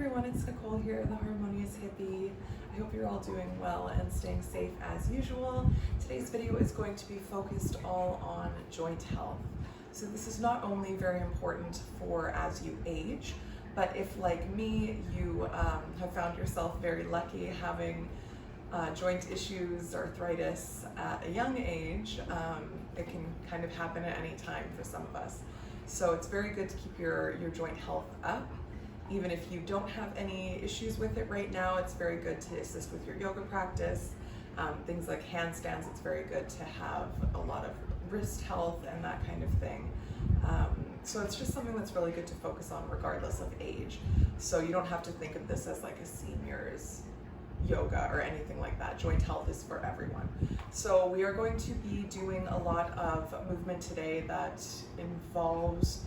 everyone, it's Nicole here, the Harmonious Hippy. I hope you're all doing well and staying safe as usual. Today's video is going to be focused all on joint health. So this is not only very important for as you age, but if, like me, you have found yourself very lucky having joint issues, arthritis at a young age, it can kind of happen at any time for some of us. So it's very good to keep your joint health up. Even if you don't have any issues with it right now, it's very good to assist with your yoga practice. Things like handstands, it's very good to have a lot of wrist health and that kind of thing. So it's just something that's really good to focus on regardless of age. So you don't have to think of this as like a senior's yoga or anything like that. Joint health is for everyone. So we are going to be doing a lot of movement today that involves,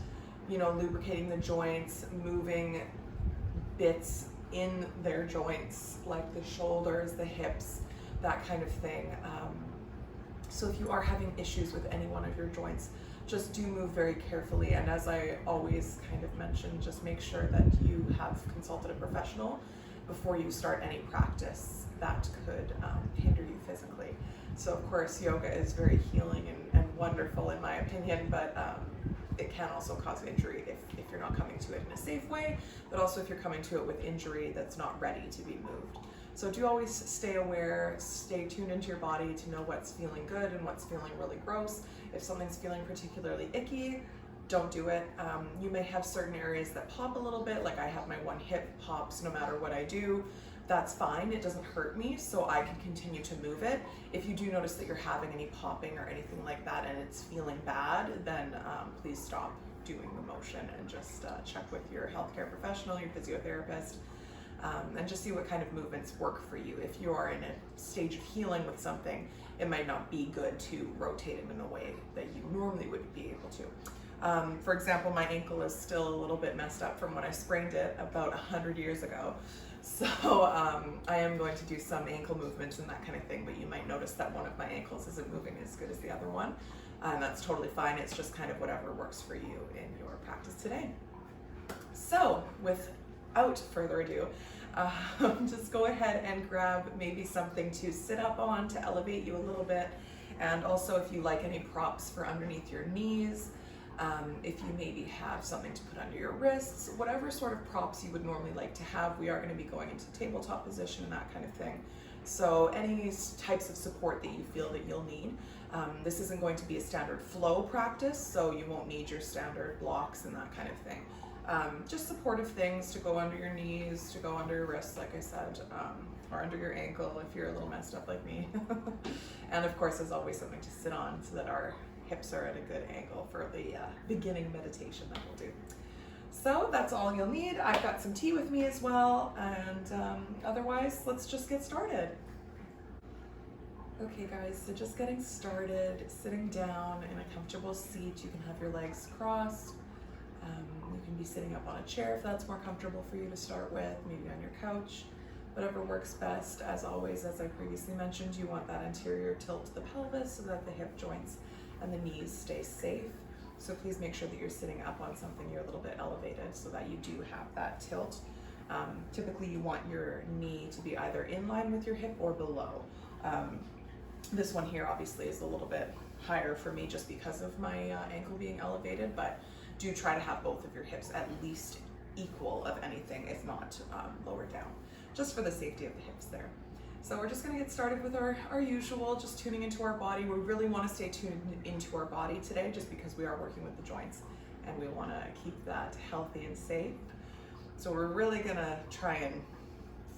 lubricating the joints, moving bits in their joints, like the shoulders, the hips, that kind of thing. So if you are having issues with any one of your joints, just do move very carefully. And as I always kind of mention, just make sure that you have consulted a professional before you start any practice that could hinder you physically. So of course, yoga is very healing and wonderful in my opinion, but it can also cause injury if you're not coming to it in a safe way, but also if you're coming to it with injury that's not ready to be moved. So do always stay aware, stay tuned into your body to know what's feeling good and what's feeling really gross. If something's feeling particularly icky, don't do it. You may have certain areas that pop a little bit, like I have my one hip pops no matter what I do. That's fine, it doesn't hurt me, so I can continue to move it. If you do notice that you're having any popping or anything like that and it's feeling bad, then please stop doing the motion and just check with your healthcare professional, your physiotherapist, and just see what kind of movements work for you. If you are in a stage of healing with something, it might not be good to rotate it in a way that you normally would be able to. For example, my ankle is still a little bit messed up from when I sprained it about 100 years ago. So I am going to do some ankle movements and that kind of thing, but you might notice that one of my ankles isn't moving as good as the other one. And that's totally fine. It's just kind of whatever works for you in your practice today. So without further ado, just go ahead and grab maybe something to sit up on to elevate you a little bit. And also if you like any props for underneath your knees, if you maybe have something to put under your wrists, whatever sort of props you would normally like to have. We are going to be going into tabletop position and that kind of thing. So any types of support that you feel that you'll need. This isn't going to be a standard flow practice, so you won't need your standard blocks and that kind of thing. Just supportive things to go under your knees, to go under your wrists, like I said, or under your ankle if you're a little messed up like me. And of course, there's always something to sit on so that our hips are at a good angle for the beginning meditation that we'll do. So that's all you'll need. I've got some tea with me as well, and otherwise, let's just get started. Okay guys, so just getting started, sitting down in a comfortable seat. You can have your legs crossed. You can be sitting up on a chair if that's more comfortable for you to start with, maybe on your couch, whatever works best. As always, as I previously mentioned, you want that anterior tilt to the pelvis so that the hip joints and the knees stay safe. So please make sure that you're sitting up on something you're a little bit elevated so that you do have that tilt. Typically you want your knee to be either in line with your hip or below. This one here obviously is a little bit higher for me just because of my ankle being elevated, but do try to have both of your hips at least equal of anything, if not lower down, just for the safety of the hips there. So we're just going to get started with our usual, just tuning into our body. We really want to stay tuned into our body today just because we are working with the joints and we want to keep that healthy and safe. So we're really going to try and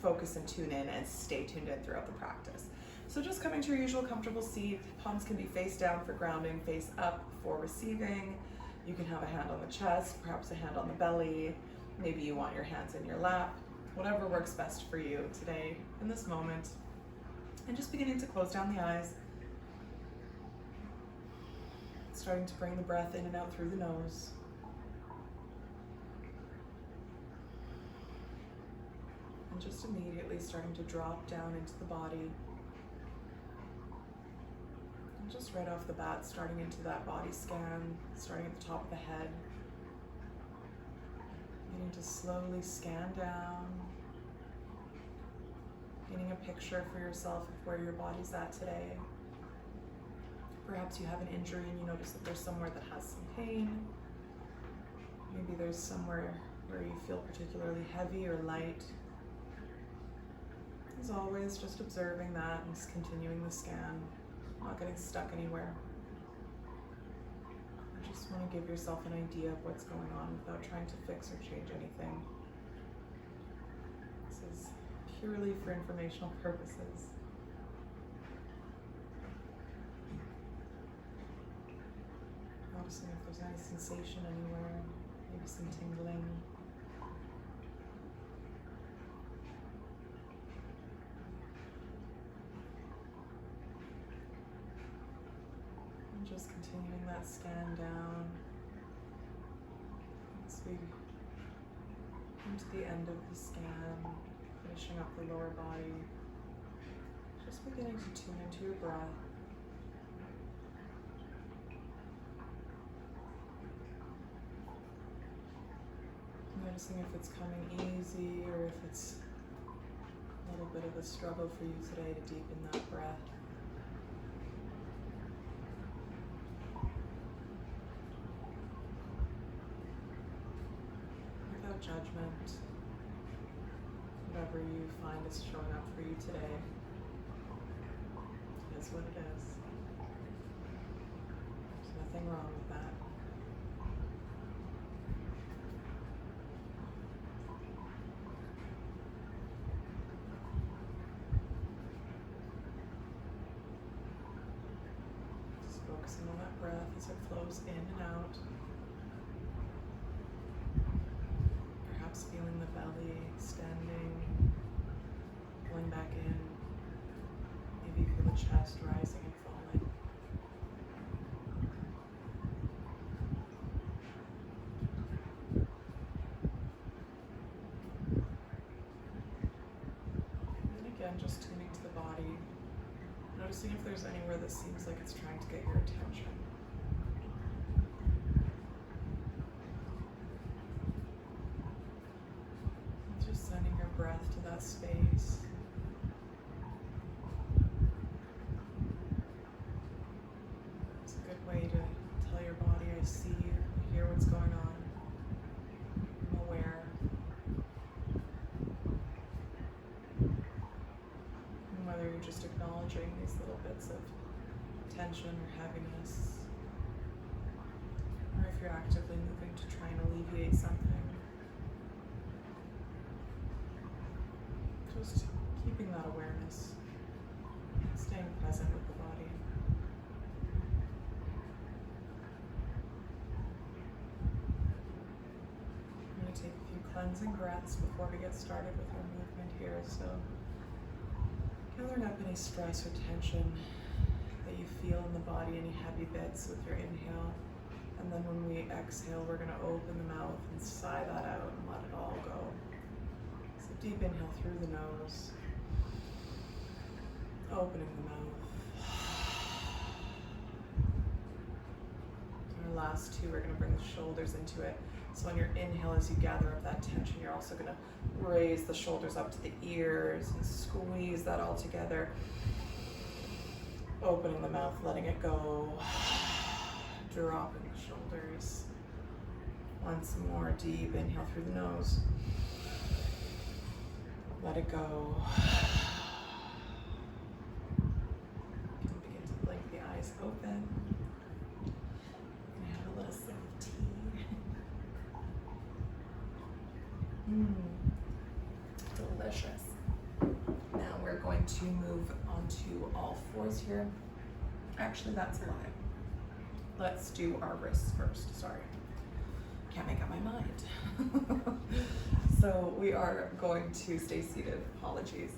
focus and tune in and stay tuned in throughout the practice. So just coming to your usual comfortable seat, palms can be face down for grounding, face up for receiving. You can have a hand on the chest, perhaps a hand on the belly. Maybe you want your hands in your lap. Whatever works best for you today in this moment. And just beginning to close down the eyes. Starting to bring the breath in and out through the nose. And just immediately starting to drop down into the body. And just right off the bat, starting into that body scan, starting at the top of the head. Beginning to slowly scan down, painting a picture for yourself of where your body's at today. Perhaps you have an injury and you notice that there's somewhere that has some pain. Maybe there's somewhere where you feel particularly heavy or light. As always, just observing that and just continuing the scan, not getting stuck anywhere. You just want to give yourself an idea of what's going on without trying to fix or change anything. This is purely for informational purposes. Noticing if there's any sensation anywhere, maybe some tingling. And just continuing that scan down as we come to the end of the scan, finishing up the lower body. Just beginning to tune into your breath. Noticing if it's coming easy or if it's a little bit of a struggle for you today to deepen that breath. Without judgment, whatever you find is showing up for you today is what it is. There's nothing wrong with that. Focusing on that breath as it flows in and out. Perhaps feeling the belly extending, pulling back in. Maybe you feel the chest rising and falling. And then again, just tuning to the body. Noticing if there's anywhere that seems like it's trying to get your attention. And just sending your breath to that space. It's a good way to tell your body, I see you, I hear what's going on. I'm aware. Whether you're just acknowledging these little bits of tension or heaviness, or if you're actively moving to try and alleviate something, just keeping that awareness, staying present with the body. I'm going to take a few cleansing breaths before we get started with our movement here. So gathering up any stress or tension that you feel in the body, any heavy bits with your inhale. And then when we exhale, we're going to open the mouth and sigh that out and let it all go. So deep inhale through the nose, opening the mouth. And our last two, we're going to bring the shoulders into it. So on your inhale, as you gather up that tension, you're also going to raise the shoulders up to the ears and squeeze that all together. Opening the mouth, letting it go. Dropping the shoulders. Once more, deep inhale through the nose. Let it go. You can begin to blink the eyes open. And have a little sip of tea. Delicious. Now we're going to move onto all fours here. Actually, that's a lie. Let's do our wrists first. Sorry. Can't make up my mind. So we are going to stay seated, apologies,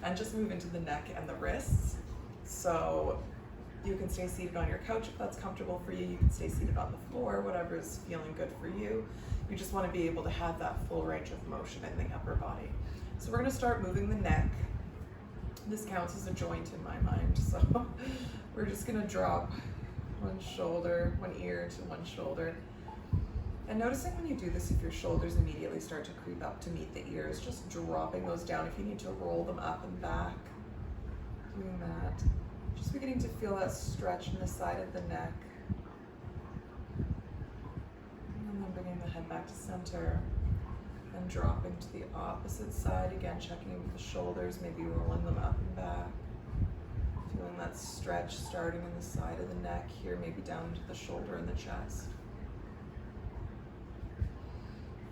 and just move into the neck and the wrists. So you can stay seated on your couch if that's comfortable for you. You can stay seated on the floor, whatever is feeling good for you. You just want to be able to have that full range of motion in the upper body. So we're going to start moving the neck. This counts as a joint in my mind. So we're just going to drop one shoulder, one ear to one shoulder. And noticing when you do this, if your shoulders immediately start to creep up to meet the ears, just dropping those down. If you need to roll them up and back, doing that. Just beginning to feel that stretch in the side of the neck. And then bringing the head back to center and dropping to the opposite side. Again, checking in with the shoulders, maybe rolling them up and back. Feeling that stretch starting in the side of the neck here, maybe down to the shoulder and the chest.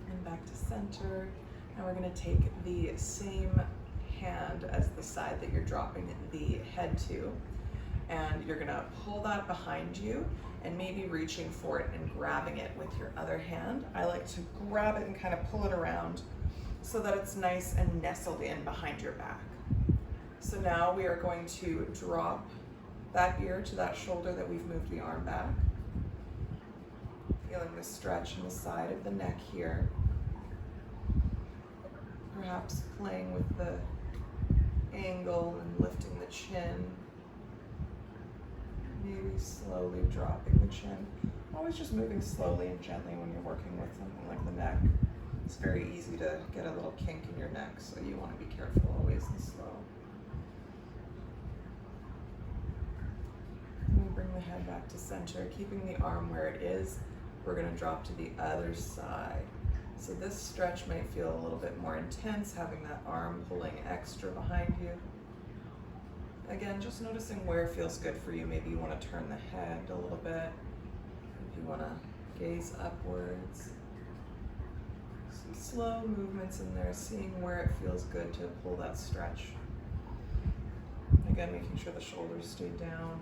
And back to center. Now we're going to take the same hand as the side that you're dropping the head to, and you're going to pull that behind you and maybe reaching for it and grabbing it with your other hand. I like to grab it and kind of pull it around so that it's nice and nestled in behind your back. So now we are going to drop that ear to that shoulder that we've moved the arm back. Feeling the stretch in the side of the neck here. Perhaps playing with the angle and lifting the chin. Maybe slowly dropping the chin. Always just moving slowly and gently when you're working with something like the neck. It's very easy to get a little kink in your neck, so you want to be careful always and slow. And bring the head back to center, keeping the arm where it is. We're going to drop to the other side. So this stretch might feel a little bit more intense, having that arm pulling extra behind you. Again, just noticing where it feels good for you. Maybe you want to turn the head a little bit. If you want to gaze upwards. Some slow movements in there, seeing where it feels good to pull that stretch. Again, making sure the shoulders stay down.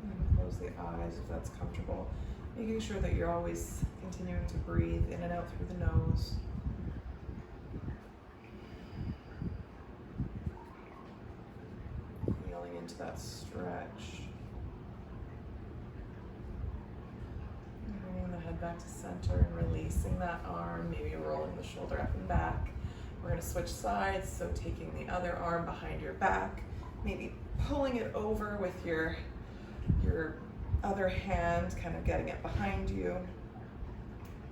And close the eyes if that's comfortable. Making sure that you're always continuing to breathe in and out through the nose. Feeling into that stretch. And bringing the head back to center and releasing that arm, maybe rolling the shoulder up and back. We're going to switch sides, so taking the other arm behind your back, maybe pulling it over with your other hand, kind of getting it behind you.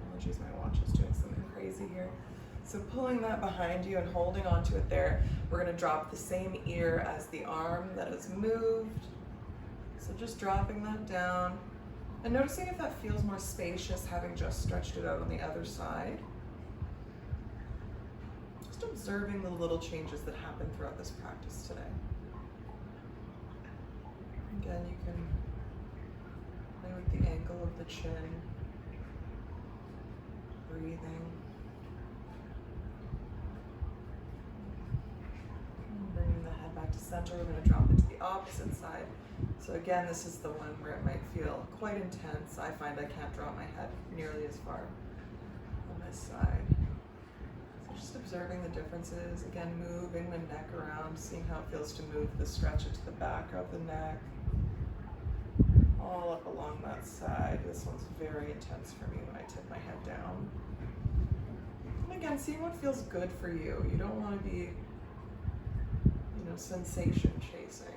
Apologies, my watch is doing something crazy here. So pulling that behind you and holding onto it there. We're going to drop the same ear as the arm that is moved. So just dropping that down and noticing if that feels more spacious, having just stretched it out on the other side. Just observing the little changes that happen throughout this practice today. Again, you can play with the angle of the chin, breathing. And bringing the head back to center, we're going to drop it to the opposite side. So again, this is the one where it might feel quite intense. I find I can't drop my head nearly as far on this side. So just observing the differences. Again, moving the neck around, seeing how it feels to move the stretch into the back of the neck. All up along that side. This one's very intense for me when I tip my head down. And again, seeing what feels good for you. You don't want to be, sensation chasing.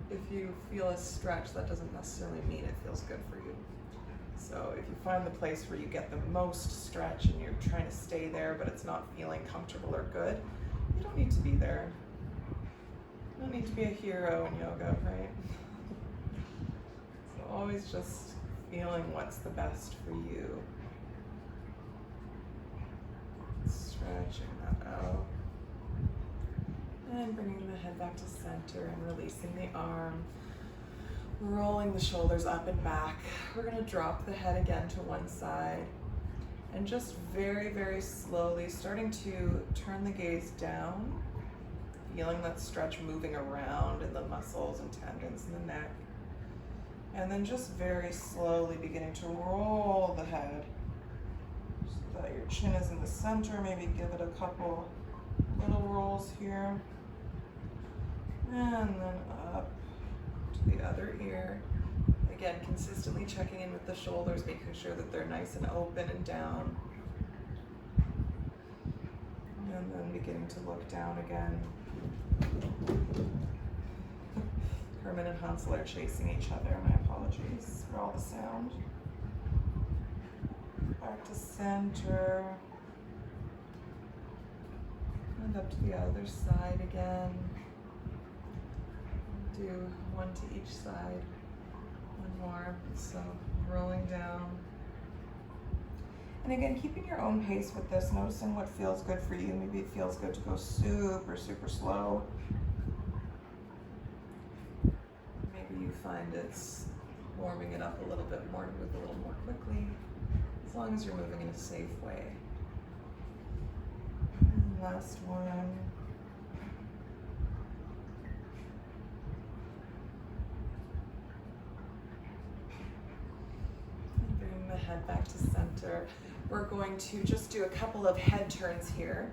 If you feel a stretch, that doesn't necessarily mean it feels good for you. So if you find the place where you get the most stretch and you're trying to stay there, but it's not feeling comfortable or good, you don't need to be there. You don't need to be a hero in yoga, right? So always just feeling what's the best for you. Stretching that out. And bringing the head back to center and releasing the arm. Rolling the shoulders up and back. We're going to drop the head again to one side. And just very, very slowly starting to turn the gaze down. Feeling that stretch moving around in the muscles and tendons in the neck. And then just very slowly beginning to roll the head so that your chin is in the center. Maybe give it a couple little rolls here. And then up to the other ear. Again, consistently checking in with the shoulders, making sure that they're nice and open and down. And then beginning to look down again. Herman and Hansel are chasing each other, my apologies. Apologies for all the sound. Back to center. And up to the other side again. Do one to each side. One more. So rolling down. And again, keeping your own pace with this, noticing what feels good for you. Maybe it feels good to go super, super slow. Maybe you find it's warming it up a little bit more to move a little more quickly, as long as you're moving in a safe way. And last one. And bring the head back to center. We're going to just do a couple of head turns here.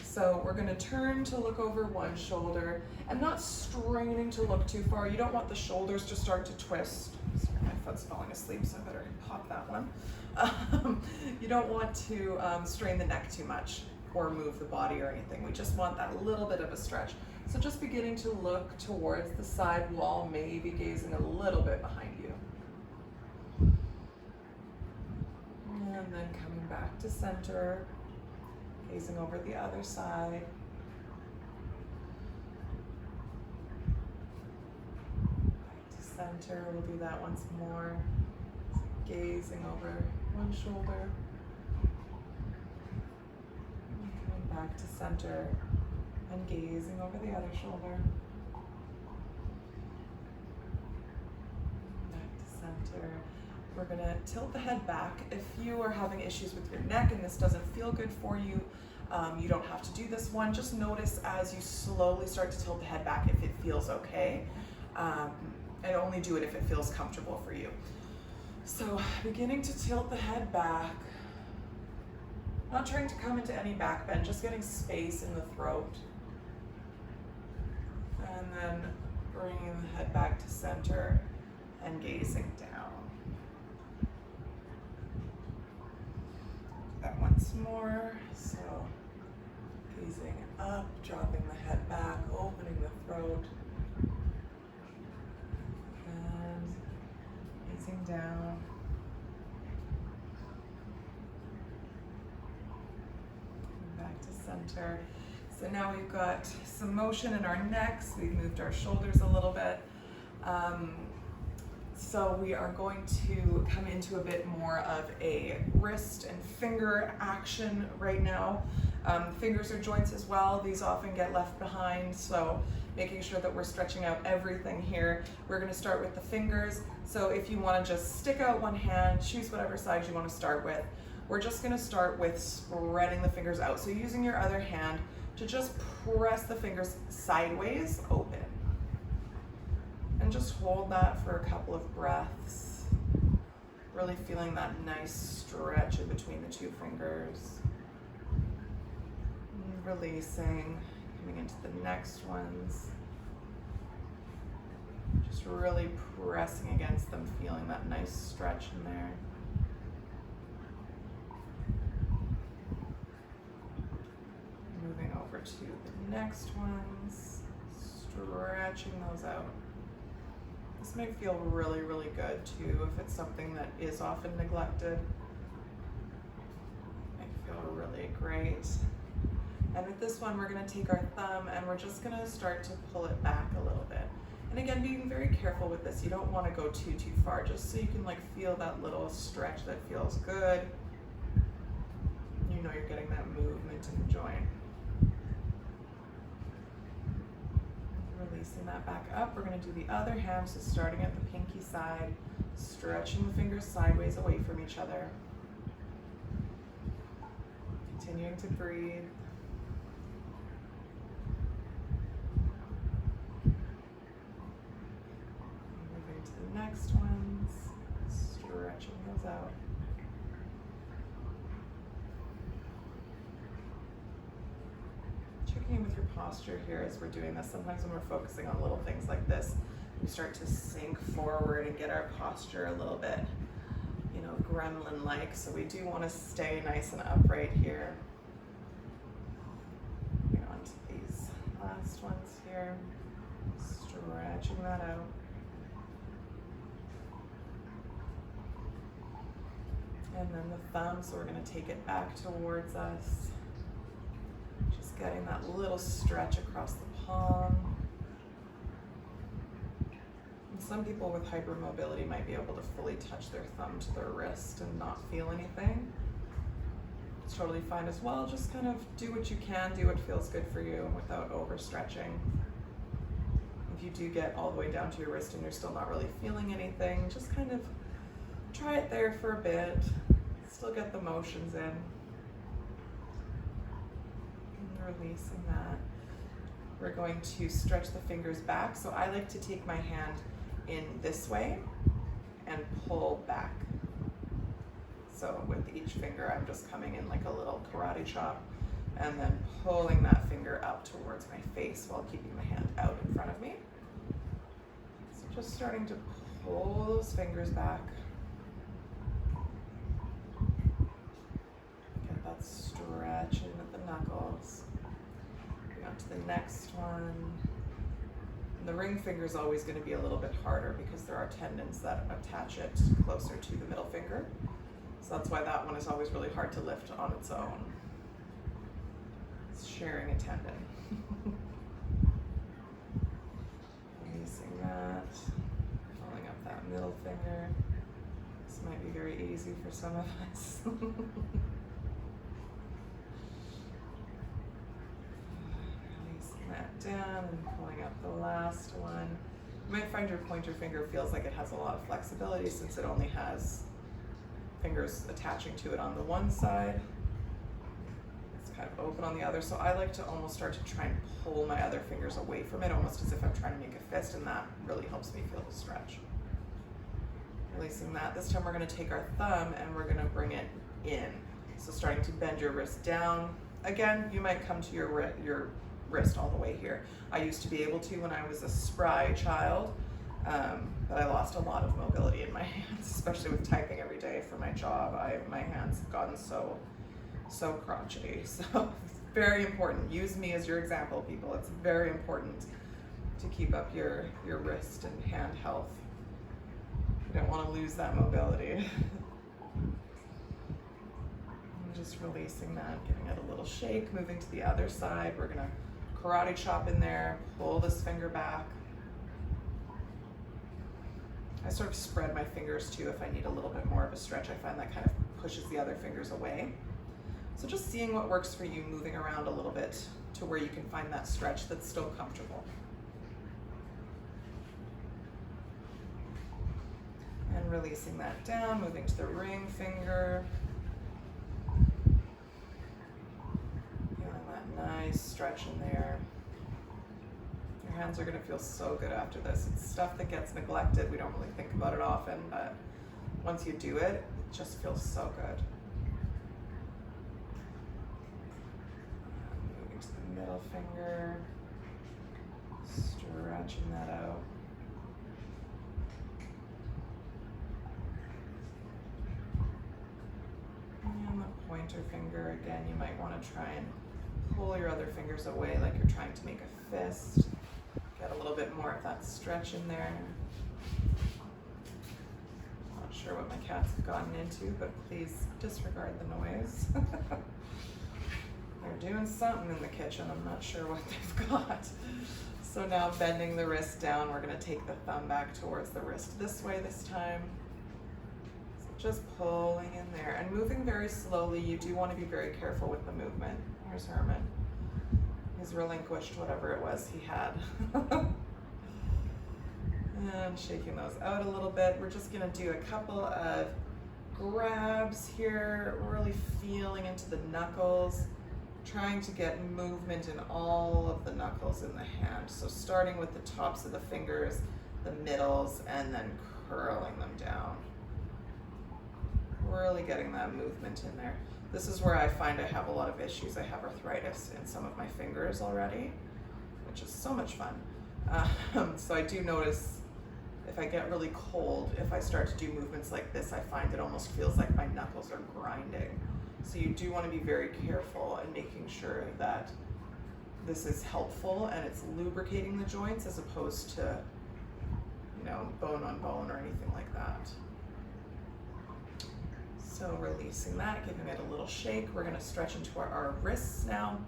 So we're going to turn to look over one shoulder and not straining to look too far. You don't want the shoulders to start to twist. Sorry, my foot's falling asleep, so I better pop that one. You don't want to strain the neck too much or move the body or anything. We just want that little bit of a stretch. So just beginning to look towards the side wall, maybe gazing a little bit behind you. And then coming back to center, gazing over the other side. Back to center, we'll do that once more. Gazing over one shoulder. And coming back to center and gazing over the other shoulder. Back to center. We're going to tilt the head back. If you are having issues with your neck and this doesn't feel good for you, you don't have to do this one. Just notice as you slowly start to tilt the head back if it feels okay, and only do it if it feels comfortable for you. So beginning to tilt the head back, not trying to come into any back bend, just getting space in the throat. And then bringing the head back to center and gazing down. That once more. So gazing up, dropping the head back, opening the throat, and gazing down. And back to center. So now we've got some motion in our necks. We've moved our shoulders a little bit. So we are going to come into a bit more of a wrist and finger action right now. Fingers are joints as well. These often get left behind, so making sure that we're stretching out everything here. We're going to start with the fingers. So if you want to just stick out one hand, choose whatever side you want to start with. We're just going to start with spreading the fingers out. So using your other hand to just press the fingers sideways open. And just hold that for a couple of breaths. Really feeling that nice stretch in between the two fingers. And releasing, coming into the next ones. Just really pressing against them, feeling that nice stretch in there. Moving over to the next ones, stretching those out. This may feel really, really good too if it's something that is often neglected. It might feel really great. And with this one, we're going to take our thumb and we're just going to start to pull it back a little bit. And again, being very careful with this. You don't want to go too far, just so you can like feel that little stretch that feels good. You know you're getting that movement in the joint. Releasing that back up, we're going to do the other hand, so starting at the pinky side, stretching the fingers sideways away from each other. Continuing to breathe. Moving to the next ones, stretching those out. Checking in with your posture here as we're doing this. Sometimes when we're focusing on little things like this, we start to sink forward and get our posture a little bit, you know, gremlin-like. So we do want to stay nice and upright here. Moving on to these last ones here. Stretching that out. And then the thumb, so we're going to take it back towards us. Just getting that little stretch across the palm. And some people with hypermobility might be able to fully touch their thumb to their wrist and not feel anything. It's totally fine as well. Just kind of do what you can, do what feels good for you without overstretching. If you do get all the way down to your wrist and you're still not really feeling anything, just kind of try it there for a bit. Still get the motions in. And releasing that. We're going to stretch the fingers back. So I like to take my hand in this way and pull back. So with each finger, I'm just coming in like a little karate chop and then pulling that finger up towards my face while keeping my hand out in front of me. So just starting to pull those fingers back. Get that stretch in at the knuckles. Going on to the next one. And the ring finger is always going to be a little bit harder because there are tendons that attach it closer to the middle finger. So that's why that one is always really hard to lift on its own. It's sharing a tendon. Releasing that, pulling up that middle finger. This might be very easy for some of us. Releasing that down and pulling up the last one. You might find your pointer finger feels like it has a lot of flexibility since it only has fingers attaching to it on the one side. It's kind of open on the other, so I like to almost start to try and pull my other fingers away from it, almost as if I'm trying to make a fist, and that really helps me feel the stretch. Releasing that. This time we're going to take our thumb and we're going to bring it in. So starting to bend your wrist down. Again, you might come to your wrist all the way here. I used to be able to when I was a spry child. But I lost a lot of mobility in my hands, especially with typing every day for my job. My hands have gotten so crotchety. So it's very important. Use me as your example, people. It's very important to keep up your wrist and hand health. You don't want to lose that mobility. I'm just releasing that, giving it a little shake, moving to the other side. We're gonna karate chop in there, pull this finger back. I sort of spread my fingers too if I need a little bit more of a stretch. I find that kind of pushes the other fingers away. So just seeing what works for you, moving around a little bit to where you can find that stretch that's still comfortable. And releasing that down, moving to the ring finger. Feeling that nice stretch in there. Your hands are going to feel so good after this. It's stuff that gets neglected. We don't really think about it often, but once you do it, it just feels so good. Moving to the middle finger, stretching that out. And the pointer finger, again, you might want to try and pull your other fingers away like you're trying to make a fist. Get a little bit more of that stretch in there. Not sure what my cats have gotten into, but please disregard the noise. They're doing something in the kitchen. I'm not sure what they've got. So now bending the wrist down, we're going to take the thumb back towards the wrist this way this time. So just pulling in there and moving very slowly. You do want to be very careful with the movement. Here's Herman. He's relinquished whatever it was he had. And shaking those out a little bit. We're just going to do a couple of grabs here, really feeling into the knuckles, trying to get movement in all of the knuckles in the hand. So starting with the tops of the fingers, the middles, and then curling them down. Really getting that movement in there. This is where I find I have a lot of issues. I have arthritis in some of my fingers already, which is so much fun. So I do notice if I get really cold, if I start to do movements like this, I find it almost feels like my knuckles are grinding. So you do want to be very careful in making sure that this is helpful and it's lubricating the joints as opposed to, you know, bone on bone or anything like that. So So releasing that, giving it a little shake. We're gonna stretch into our wrists now.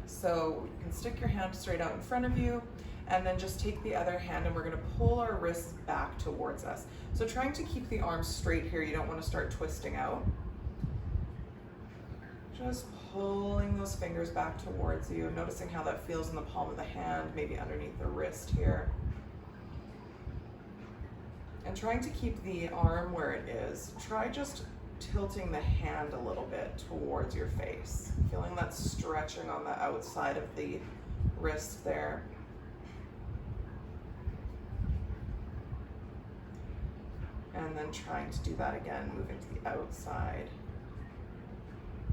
So you can stick your hand straight out in front of you, and then just take the other hand and we're gonna pull our wrists back towards us. So trying to keep the arms straight here, you don't wanna start twisting out. Just pulling those fingers back towards you, noticing how that feels in the palm of the hand, maybe underneath the wrist here. And trying to keep the arm where it is. Try just tilting the hand a little bit towards your face. Feeling that stretching on the outside of the wrist there. And then trying to do that again, moving to the outside.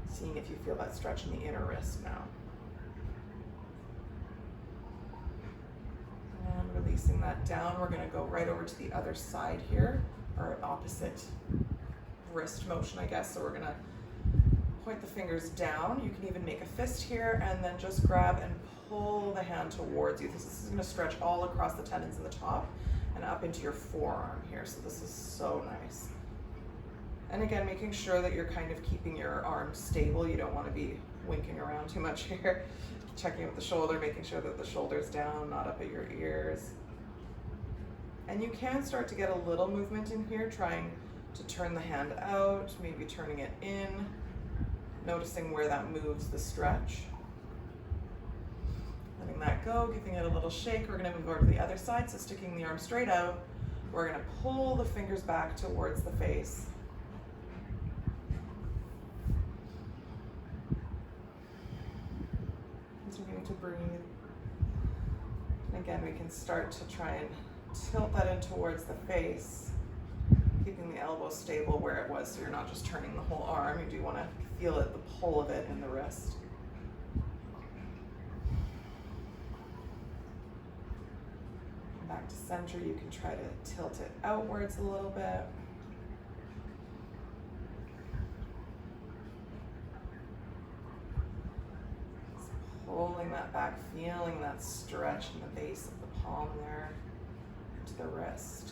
Seeing if you feel that stretch in the inner wrist now. And releasing that down, we're gonna go right over to the other side here, or opposite wrist motion, I guess. So we're gonna point the fingers down. You can even make a fist here and then just grab and pull the hand towards you. This is gonna stretch all across the tendons in the top and up into your forearm here. So this is so nice. And again, making sure that you're kind of keeping your arms stable. You don't want to be winking around too much here. Checking with the shoulder, making sure that the shoulder's down, not up at your ears. And you can start to get a little movement in here, trying to turn the hand out, maybe turning it in, noticing where that moves the stretch. Letting that go, giving it a little shake. We're gonna move over to the other side, so sticking the arm straight out. We're gonna pull the fingers back towards the face. Continuing to breathe. And again, we can start to try and tilt that in towards the face, keeping the elbow stable where it was, so you're not just turning the whole arm. You do wanna feel it, the pull of it in the wrist. Back to center, you can try to tilt it outwards a little bit. Just pulling that back, feeling that stretch in the base of the palm there into the wrist.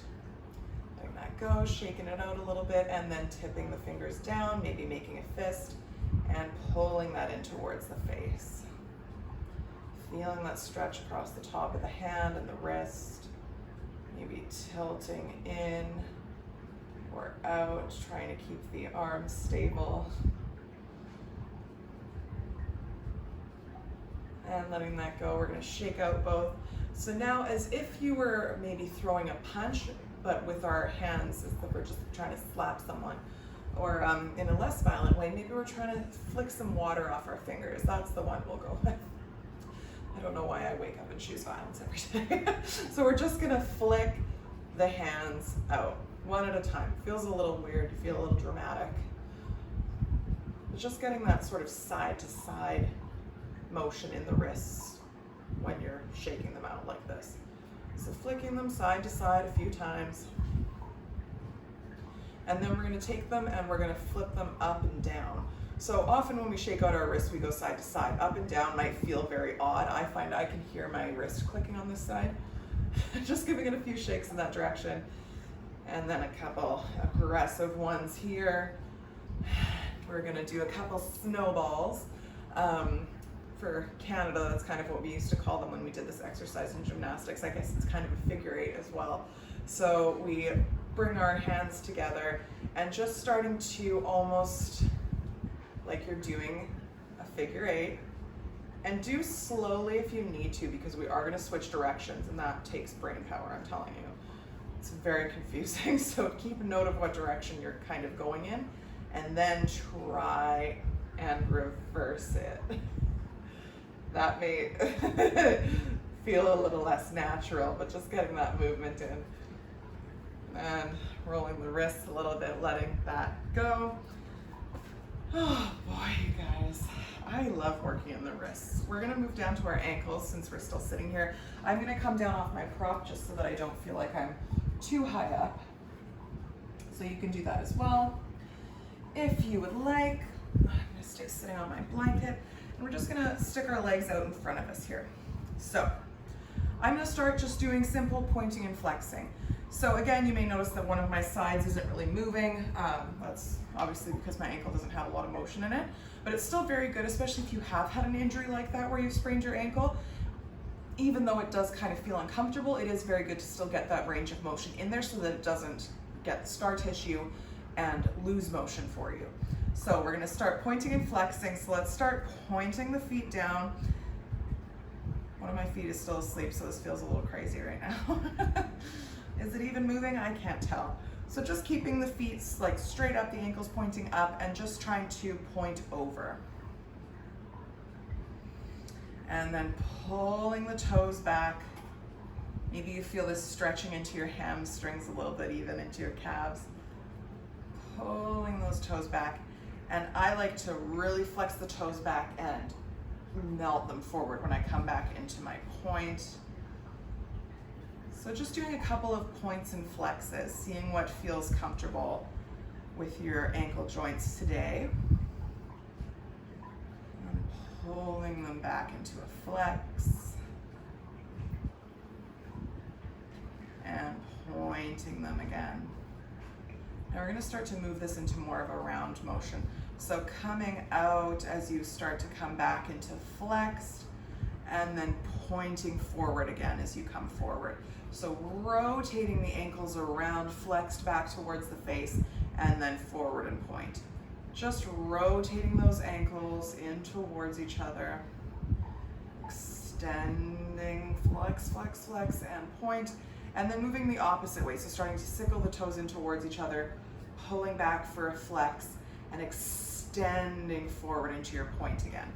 Letting that go, shaking it out a little bit, and then tipping the fingers down, maybe making a fist, and pulling that in towards the face. Feeling that stretch across the top of the hand and the wrist. Maybe tilting in or out, trying to keep the arms stable. And letting that go, we're gonna shake out both. So now, as if you were maybe throwing a punch, but with our hands, as if we're just trying to slap someone. Or in a less violent way, maybe we're trying to flick some water off our fingers. That's the one we'll go with. I don't know why I wake up and choose violence every day. So we're just gonna flick the hands out, one at a time. Feels a little weird, you feel a little dramatic. But just getting that sort of side to side motion in the wrists when you're shaking them out like this. So flicking them side to side a few times. And then we're gonna take them and we're gonna flip them up and down. So often when we shake out our wrists, we go side to side. Up and down might feel very odd. I find I can hear my wrist clicking on this side. Just giving it a few shakes in that direction. And then a couple aggressive ones here. We're gonna do a couple snowballs. For Canada, that's kind of what we used to call them when we did this exercise in gymnastics. I guess it's kind of a figure eight as well. So we bring our hands together and just starting to almost like you're doing a figure eight, and do slowly if you need to, because we are going to switch directions and that takes brain power, I'm telling you. It's very confusing, so keep a note of what direction you're kind of going in and then try and reverse it. That may feel a little less natural, but just getting that movement in and rolling the wrists a little bit, letting that go. Oh boy, you guys, I love working in the wrists. We're gonna move down to our ankles since we're still sitting here. I'm gonna come down off my prop just so that I don't feel like I'm too high up. So you can do that as well. If you would like, I'm gonna stay sitting on my blanket and we're just gonna stick our legs out in front of us here. So I'm gonna start just doing simple pointing and flexing. So again, you may notice that one of my sides isn't really moving. That's obviously because my ankle doesn't have a lot of motion in it, but it's still very good, especially if you have had an injury like that where you've sprained your ankle. Even though it does kind of feel uncomfortable, it is very good to still get that range of motion in there so that it doesn't get scar tissue and lose motion for you. So we're gonna start pointing and flexing. So let's start pointing the feet down. One of my feet is still asleep, so this feels a little crazy right now. Is it even moving? I can't tell. So just keeping the feet like straight up, the ankles pointing up, and just trying to point over. And then pulling the toes back. Maybe you feel this stretching into your hamstrings a little bit, even into your calves. Pulling those toes back. And I like to really flex the toes back and melt them forward when I come back into my point. So just doing a couple of points and flexes, seeing what feels comfortable with your ankle joints today. And pulling them back into a flex. And pointing them again. Now we're going to start to move this into more of a round motion. So coming out as you start to come back into flexed, and then pointing forward again as you come forward. So rotating the ankles around, flexed back towards the face, and then forward and point. Just rotating those ankles in towards each other. Extending, flex, flex, flex, and point. And then moving the opposite way. So starting to sickle the toes in towards each other, pulling back for a flex, and extending forward into your point again.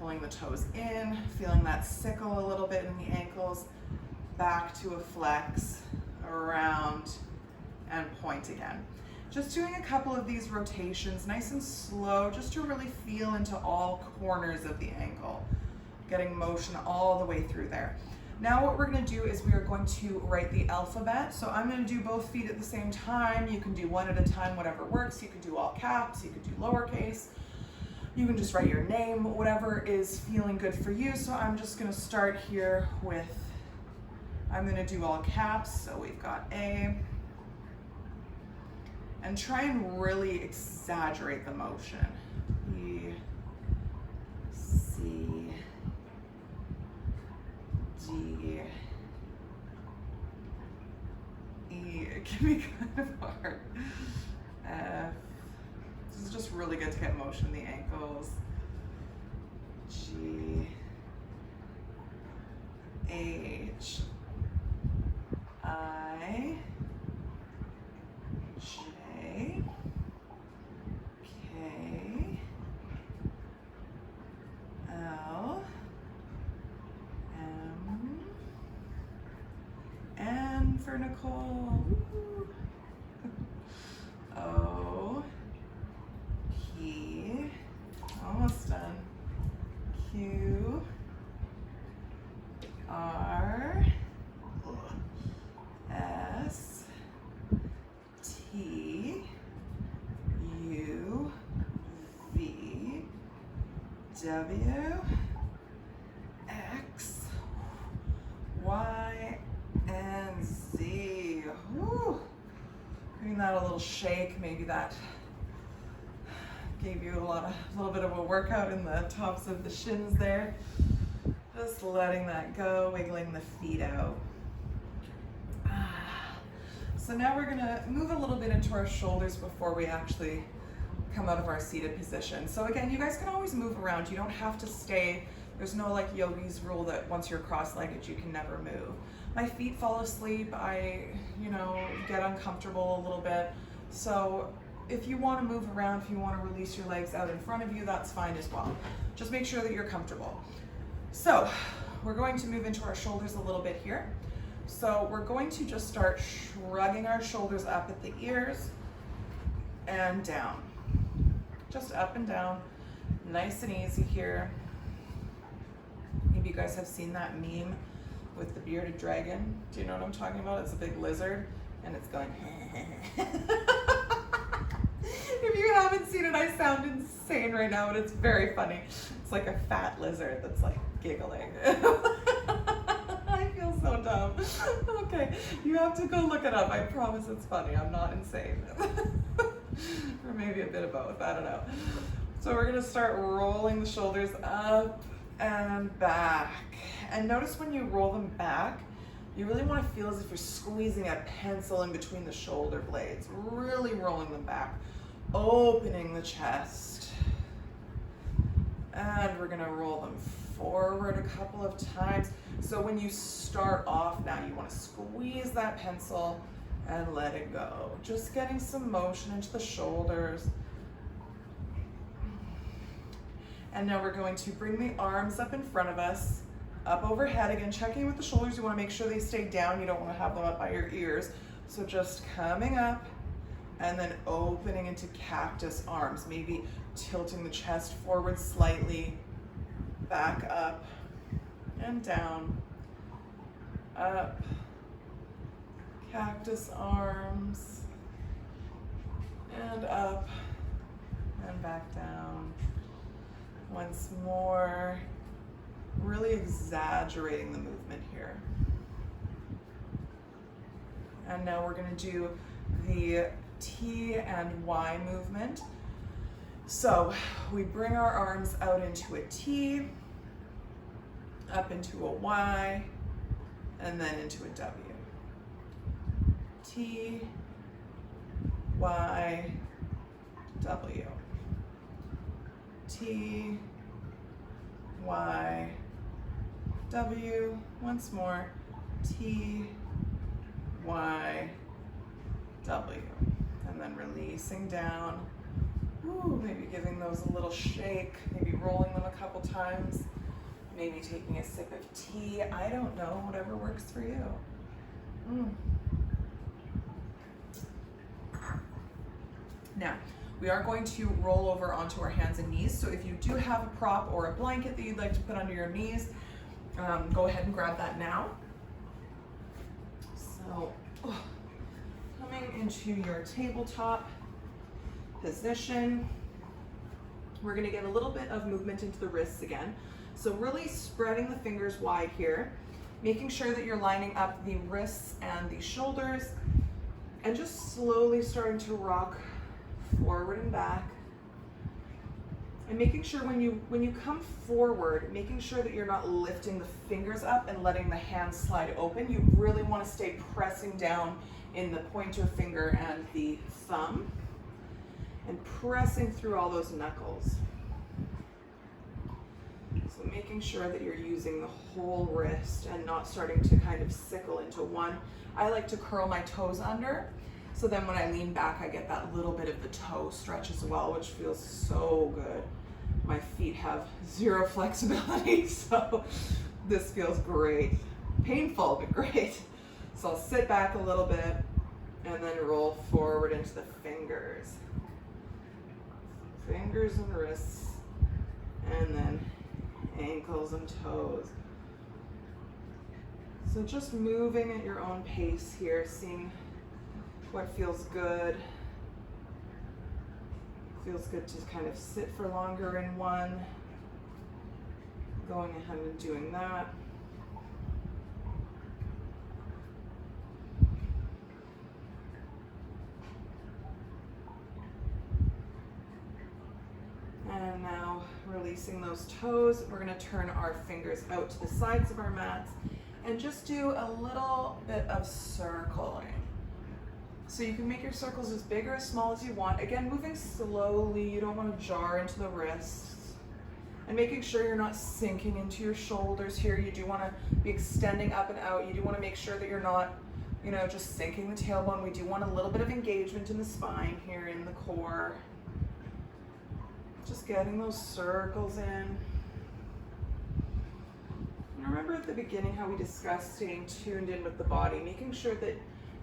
Pulling the toes in, feeling that sickle a little bit in the ankles, back to a flex, around, and point again. Just doing a couple of these rotations, nice and slow, just to really feel into all corners of the ankle, getting motion all the way through there. Now what we're going to do is we are going to write the alphabet. So I'm going to do both feet at the same time. You can do one at a time, whatever works. You can do all caps, you can do lowercase. You can just write your name, whatever is feeling good for you. So I'm just going to start here with, I'm going to do all caps. So we've got A. And try and really exaggerate the motion. B, C, D, E. It can be kind of hard. F. This is just really good to get motion in the ankles. G, H, I, J, K, L, M, N for Nicole, O, P, almost done, Q, R, S, T, U, V, W, X, Y, and Z. Woo. Giving that a little shake, maybe that gave you a little bit of a workout in the tops of the shins there. Just letting that go, wiggling the feet out. So now we're gonna move a little bit into our shoulders before we actually come out of our seated position. So again, you guys can always move around. You don't have to stay. There's no like yogi's rule that once you're cross-legged, you can never move. My feet fall asleep. I, get uncomfortable a little bit. So if you want to move around, if you want to release your legs out in front of you, that's fine as well. Just make sure that you're comfortable. So we're going to move into our shoulders a little bit here. So we're going to just start shrugging our shoulders up at the ears and down. Just up and down, nice and easy here. Maybe you guys have seen that meme with the bearded dragon. Do you know what I'm talking about? It's a big lizard and it's going If you haven't seen it, I sound insane right now, but it's very funny. It's like a fat lizard that's like giggling. I feel so dumb. Okay, you have to go look it up. I promise it's funny. I'm not insane. Or maybe a bit of both, I don't know. So we're gonna start rolling the shoulders up and back. And notice when you roll them back, you really want to feel as if you're squeezing a pencil in between the shoulder blades, really rolling them back, opening the chest. And we're gonna roll them forward a couple of times. So when you start off now, you want to squeeze that pencil and let it go. Just getting some motion into the shoulders. And now we're going to bring the arms up in front of us, up overhead. Again, checking with the shoulders. You want to make sure they stay down. You don't want to have them up by your ears. So just coming up and then opening into cactus arms. Maybe tilting the chest forward slightly, back up and down, up, cactus arms, and up and back down. Once more, really exaggerating the movement here. And now we're going to do the T and Y movement. So we bring our arms out into a T, up into a Y, and then into a W. T, Y, W. T, Y, W. Once more. T, Y, W. And then releasing down. Ooh, maybe giving those a little shake, maybe rolling them a couple times, maybe taking a sip of tea. I don't know, whatever works for you. Now, we are going to roll over onto our hands and knees. So if you do have a prop or a blanket that you'd like to put under your knees, go ahead and grab that now. So, coming into your tabletop position, we're going to get a little bit of movement into the wrists again. So really spreading the fingers wide here, making sure that you're lining up the wrists and the shoulders, and just slowly starting to rock forward and back. And making sure when you come forward, making sure that you're not lifting the fingers up and letting the hands slide open. You really want to stay pressing down in the pointer finger and the thumb, and pressing through all those knuckles. So making sure that you're using the whole wrist and not starting to kind of sickle into one. I like to curl my toes under, so then when I lean back, I get that little bit of the toe stretch as well, which feels so good. My feet have zero flexibility, so this feels great. Painful, but great. So I'll sit back a little bit and then roll forward into the fingers. Fingers and wrists, and then ankles and toes. So just moving at your own pace here, seeing what feels good. Feels good to kind of sit for longer in one. Going ahead and doing that. And now releasing those toes, we're going to turn our fingers out to the sides of our mats and just do a little bit of circling. So you can make your circles as big or as small as you want. Again, moving slowly, you don't want to jar into the wrists. And making sure you're not sinking into your shoulders here. You do want to be extending up and out. You do want to make sure that you're not, just sinking the tailbone. We do want a little bit of engagement in the spine here, in the core. Just getting those circles in. And remember at the beginning how we discussed staying tuned in with the body, making sure that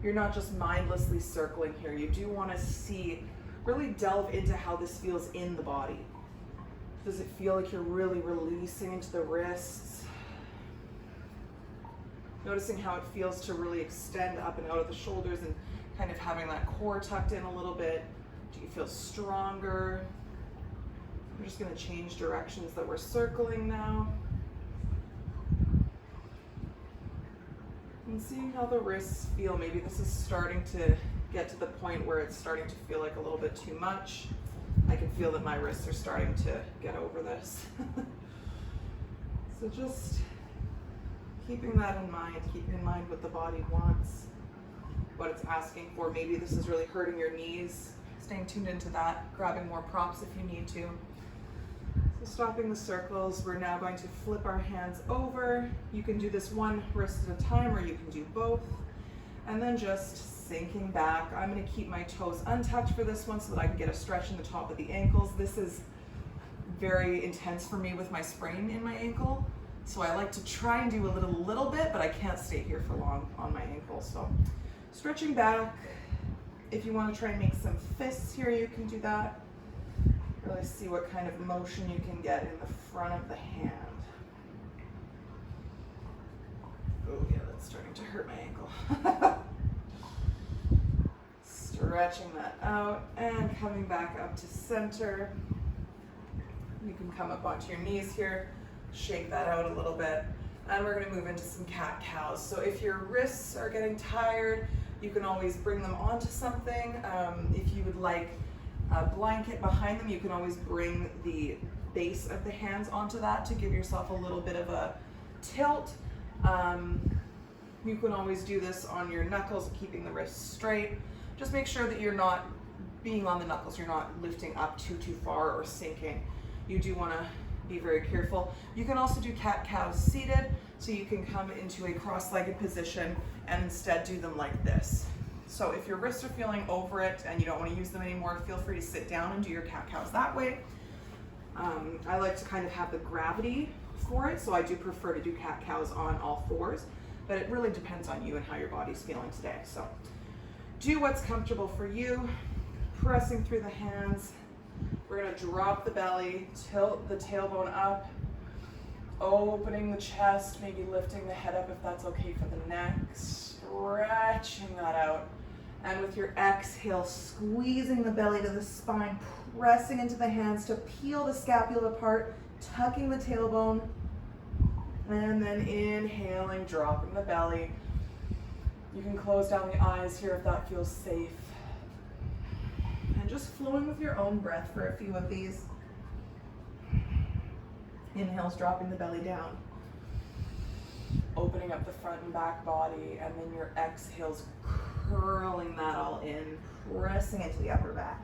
you're not just mindlessly circling here. You do want to really delve into how this feels in the body. Does it feel like you're really releasing into the wrists? Noticing how it feels to really extend up and out of the shoulders and kind of having that core tucked in a little bit. Do you feel stronger? We're just going to change directions that we're circling now. And seeing how the wrists feel. Maybe this is starting to get to the point where it's starting to feel like a little bit too much. I can feel that my wrists are starting to get over this. So just keeping that in mind, keeping in mind what the body wants, what it's asking for. Maybe this is really hurting your knees. Staying tuned into that, grabbing more props if you need to. So stopping the circles, we're now going to flip our hands over. You can do this one wrist at a time, or you can do both. And then just sinking back. I'm gonna keep my toes untouched for this one so that I can get a stretch in the top of the ankles. This is very intense for me with my sprain in my ankle. So I like to try and do a little bit, but I can't stay here for long on my ankle. So stretching back. If you want to try and make some fists here, you can do that. Really see what kind of motion you can get in the front of the hand. Oh yeah, that's starting to hurt my ankle. Stretching that out and coming back up to center. You can come up onto your knees here, shake that out a little bit, and we're going to move into some cat-cows. So if your wrists are getting tired, you can always bring them onto something. If you would like a blanket behind them, you can always bring the base of the hands onto that to give yourself a little bit of a tilt. You can always do this on your knuckles, keeping the wrists straight. Just make sure that you're not being on the knuckles, you're not lifting up too far or sinking. You do want to be very careful. You can also do cat-cows seated, so you can come into a cross-legged position and instead do them like this. So if your wrists are feeling over it and you don't want to use them anymore, feel free to sit down and do your cat-cows that way. I like to kind of have the gravity for it, so I do prefer to do cat-cows on all fours, but it really depends on you and how your body's feeling today. So do what's comfortable for you, pressing through the hands. We're going to drop the belly, tilt the tailbone up, opening the chest, maybe lifting the head up if that's okay for the neck, stretching that out. And with your exhale, squeezing the belly to the spine, pressing into the hands to peel the scapula apart, tucking the tailbone, and then inhaling, dropping the belly. You can close down the eyes here if that feels safe. And just flowing with your own breath for a few of these. Inhales, dropping the belly down. Opening up the front and back body, and then your exhales, curling that all in, pressing into the upper back.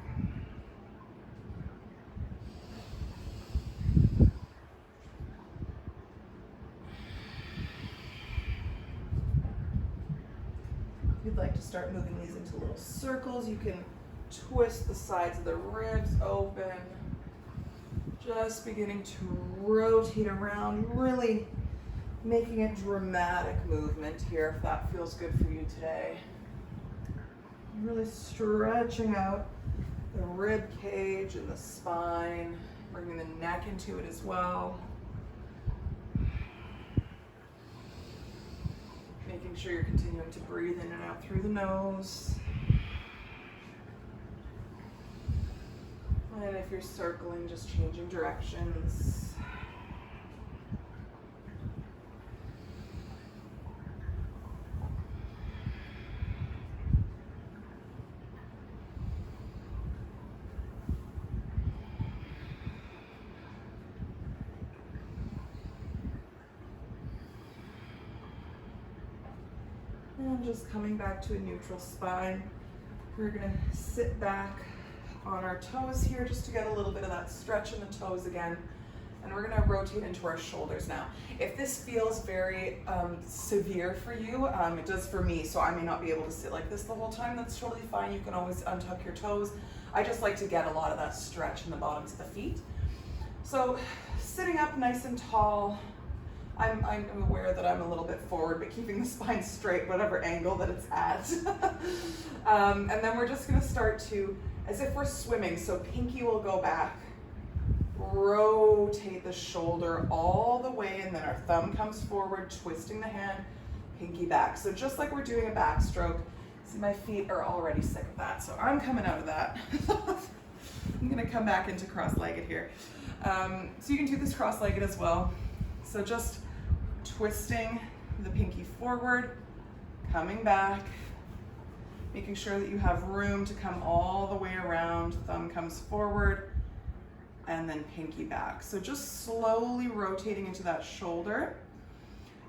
If you'd like to start moving these into little circles, you can twist the sides of the ribs open. Just beginning to rotate around, really making a dramatic movement here if that feels good for you today. Really stretching out the rib cage and the spine, bringing the neck into it as well. Making sure you're continuing to breathe in and out through the nose. And if you're circling, just changing directions. And just coming back to a neutral spine. We're gonna sit back on our toes here just to get a little bit of that stretch in the toes again. And we're gonna rotate into our shoulders now. If this feels very severe for you, it does for me, so I may not be able to sit like this the whole time. That's totally fine. You can always untuck your toes. I just like to get a lot of that stretch in the bottoms of the feet. So sitting up nice and tall. I'm aware that I'm a little bit forward, but keeping the spine straight, whatever angle that it's at. And then we're just gonna start to, as if we're swimming, so pinky will go back, rotate the shoulder all the way, and then our thumb comes forward, twisting the hand, pinky back. So just like we're doing a backstroke, see my feet are already sick of that, so I'm coming out of that. I'm gonna come back into cross-legged here. So you can do this cross-legged as well. So just twisting the pinky forward, Coming back, making sure that you have room to come all the way around. Thumb comes forward, and then pinky back. So just slowly rotating into that shoulder.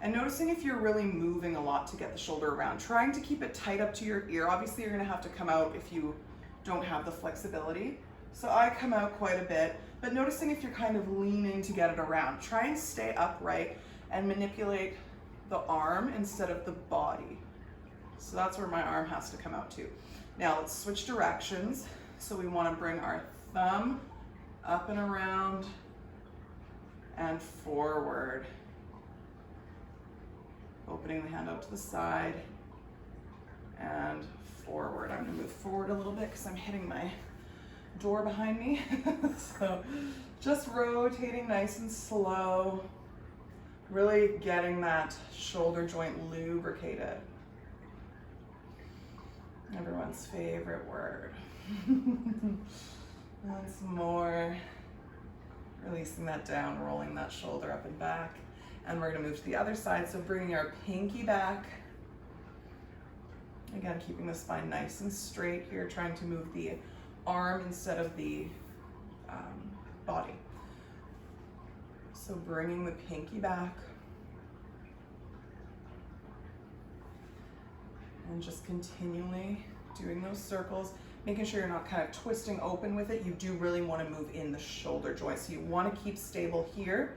And noticing if you're really moving a lot to get the shoulder around. Trying to keep it tight up to your ear. Obviously, you're gonna have to come out if you don't have the flexibility. So I come out quite a bit, but noticing if you're kind of leaning to get it around. Try and stay upright and manipulate the arm instead of the body. So that's where my arm has to come out to. Now let's switch directions. So we wanna bring our thumb up and around and forward. Opening the hand out to the side and forward. I'm gonna move forward a little bit because I'm hitting my door behind me. So just rotating nice and slow, really getting that shoulder joint lubricated. Everyone's favorite word. Once more, releasing that down, rolling that shoulder up and back. And we're gonna move to the other side, so bringing our pinky back. Again, keeping the spine nice and straight here, trying to move the arm instead of the body. So bringing the pinky back. And just continually doing those circles, making sure you're not kind of twisting open with it. You do really want to move in the shoulder joint, so you want to keep stable here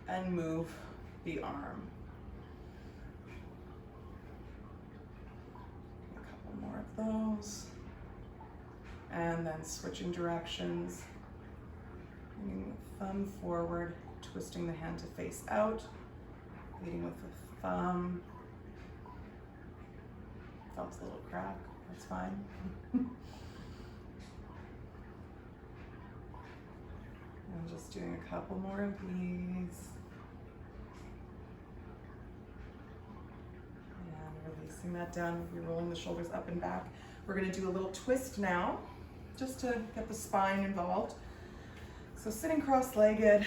and move the arm. A couple more of those. And then switching directions. Bringing the thumb forward, twisting the hand to face out, leading with the thumb. Felt a little crack, that's fine. And just doing a couple more of these. And releasing that down, we'll be rolling the shoulders up and back. We're gonna do a little twist now, just to get the spine involved. So sitting cross-legged,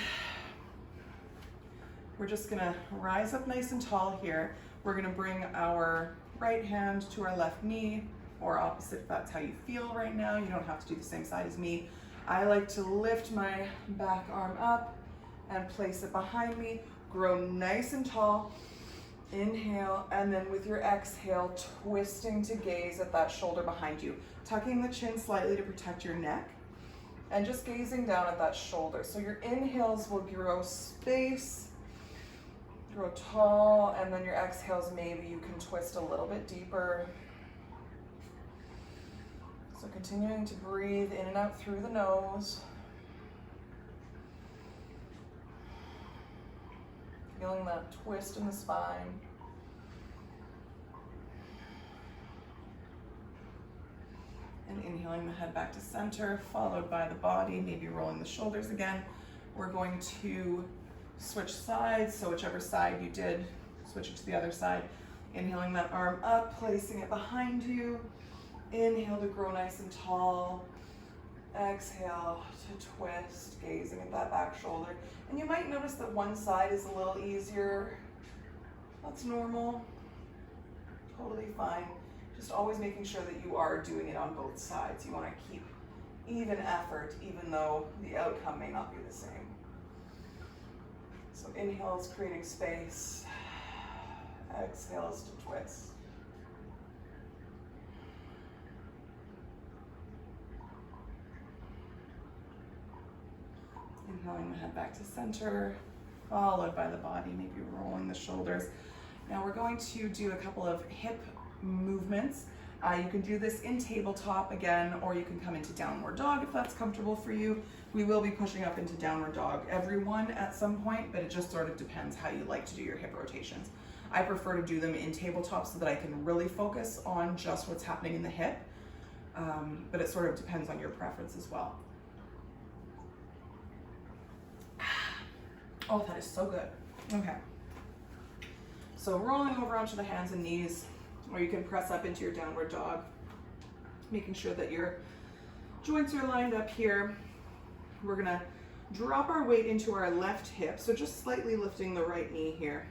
we're just gonna rise up nice and tall here. We're gonna bring our right hand to our left knee, or opposite if that's how you feel right now. You don't have to do the same side as me. I like to lift my back arm up and place it behind me. Grow nice and tall. Inhale, and then with your exhale, twisting to gaze at that shoulder behind you. Tucking the chin slightly to protect your neck, and just gazing down at that shoulder. So your inhales will grow space, grow tall, and then your exhales, maybe you can twist a little bit deeper. So continuing to breathe in and out through the nose. Feeling that twist in the spine. And inhaling the head back to center, followed by the body, maybe rolling the shoulders again. We're going to switch sides, so whichever side you did, switch it to the other side. Inhaling that arm up, placing it behind you. Inhale to grow nice and tall. Exhale to twist, gazing at that back shoulder. And you might notice that one side is a little easier. That's normal, totally fine. Just always making sure that you are doing it on both sides. You want to keep even effort, even though the outcome may not be the same. So inhale is creating space. Exhale is to twist. Inhaling the head back to center, followed by the body, maybe rolling the shoulders. Now we're going to do a couple of hip movements. You can do this in tabletop again, or you can come into downward dog if that's comfortable for you. We will be pushing up into downward dog, everyone at some point, but it just sort of depends how you like to do your hip rotations. I prefer to do them in tabletop so that I can really focus on just what's happening in the hip, but it sort of depends on your preference as well. Oh, that is so good. Okay. So rolling over onto the hands and knees, or you can press up into your downward dog, making sure that your joints are lined up here. We're gonna drop our weight into our left hip, so just slightly lifting the right knee here.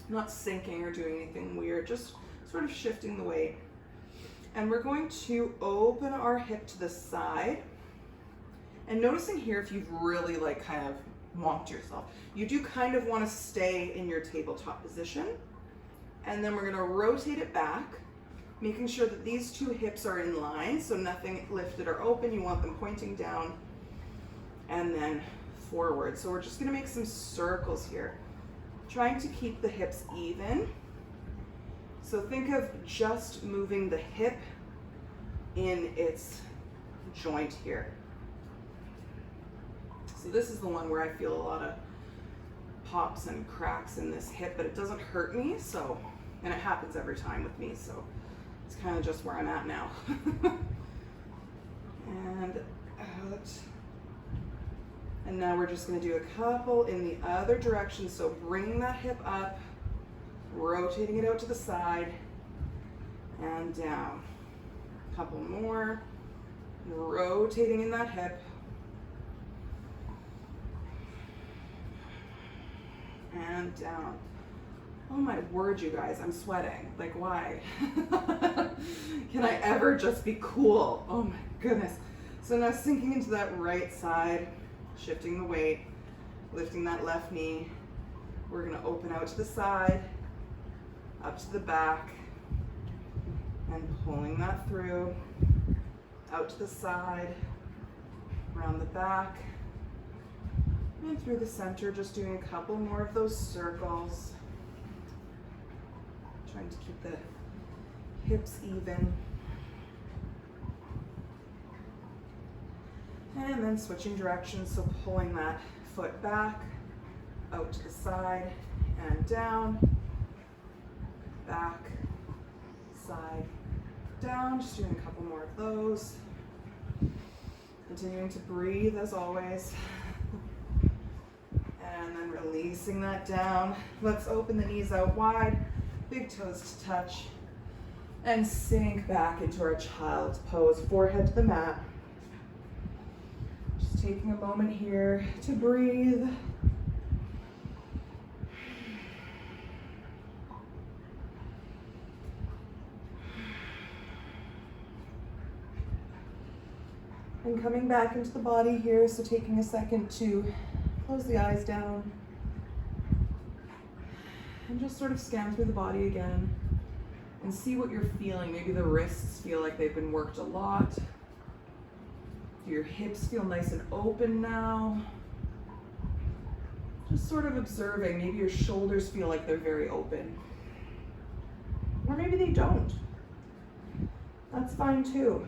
not sinking or doing anything weird, just sort of shifting the weight. And we're going to open our hip to the side. And noticing here, if you've really like kind of wonked yourself, you do kind of want to stay in your tabletop position. And then we're going to rotate it back, making sure that these two hips are in line, so nothing lifted or open. You want them pointing down and then forward. So we're just going to make some circles here, trying to keep the hips even. So think of just moving the hip in its joint here. So this is the one where I feel a lot of pops and cracks in this hip, but it doesn't hurt me, so, and it happens every time with me, so it's kind of just where I'm at now. And out. And now we're just going to do a couple in the other direction, so bringing that hip up, rotating it out to the side, and down. A couple more, rotating in that hip, and down. Oh my word, you guys, I'm sweating. Like, why? Can I ever just be cool? Oh my goodness. So now sinking into that right side, shifting the weight, lifting that left knee. We're gonna open out to the side, up to the back, and pulling that through, out to the side, around the back, and through the center, just doing a couple more of those circles. Trying to keep the hips even. And then switching directions, so pulling that foot back, out to the side, and down, back, side, down. Just doing a couple more of those. Continuing to breathe as always. And then releasing that down. Let's open the knees out wide, big toes to touch, and sink back into our child's pose, forehead to the mat. Just taking a moment here to breathe. And coming back into the body here, so taking a second to close the eyes down and just sort of scan through the body again and see what you're feeling. Maybe the wrists feel like they've been worked a lot. Do your hips feel nice and open now? Just sort of observing. Maybe your shoulders feel like they're very open. Or maybe they don't. That's fine too.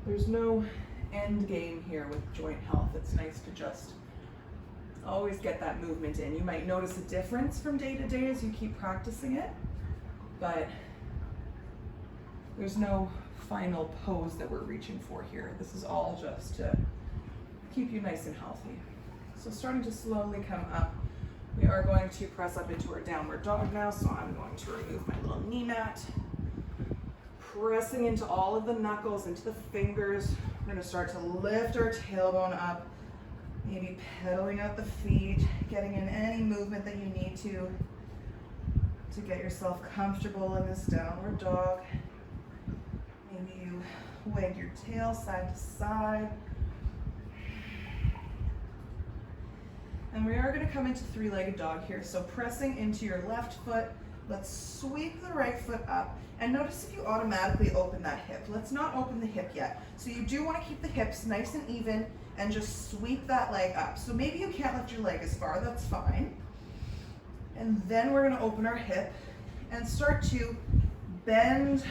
There's no end game here with joint health. It's nice to just always get that movement in. You might notice a difference from day to day as you keep practicing it, but there's no final pose that we're reaching for here. This is all just to keep you nice and healthy. So starting to slowly come up, we are going to press up into our downward dog now, so I'm going to remove my little knee mat. Pressing into all of the knuckles, into the fingers. We're going to start to lift our tailbone up, maybe pedaling out the feet, getting in any movement that you need to get yourself comfortable in this downward dog. Maybe you wag your tail side to side. And we are going to come into three-legged dog here. So pressing into your left foot, let's sweep the right foot up. And notice if you automatically open that hip. Let's not open the hip yet. So you do want to keep the hips nice and even and just sweep that leg up. So maybe you can't lift your leg as far, that's fine. And then we're going to open our hip and start to bend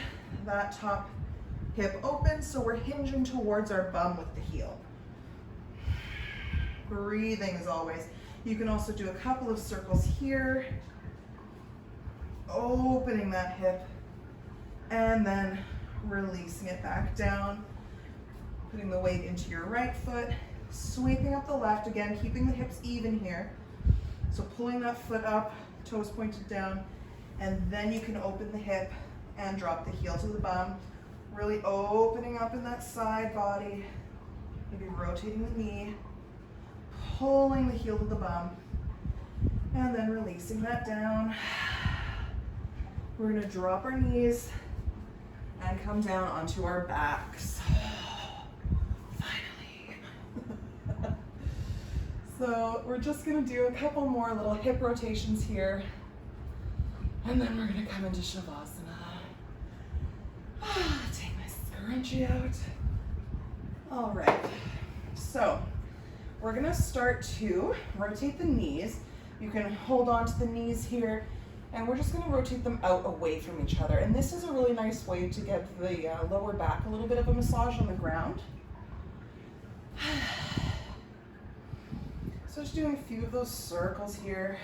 that top hip open, so we're hinging towards our bum with the heel. Breathing as always. You can also do a couple of circles here, opening that hip, and then releasing it back down, putting the weight into your right foot, sweeping up the left, again, keeping the hips even here. So pulling that foot up, toes pointed down, and then you can open the hip and drop the heel to the bum, really opening up in that side body, maybe rotating the knee, pulling the heel to the bum, And then releasing that down. We're gonna drop our knees and come down onto our backs. Finally. So we're just gonna do a couple more little hip rotations here. And then we're gonna come into Shavasana. Take my scrunchie out. All right, so we're gonna start to rotate the knees. You can hold on to the knees here, and we're just gonna rotate them out away from each other. And this is a really nice way to get the lower back a little bit of a massage on the ground. So just doing a few of those circles here.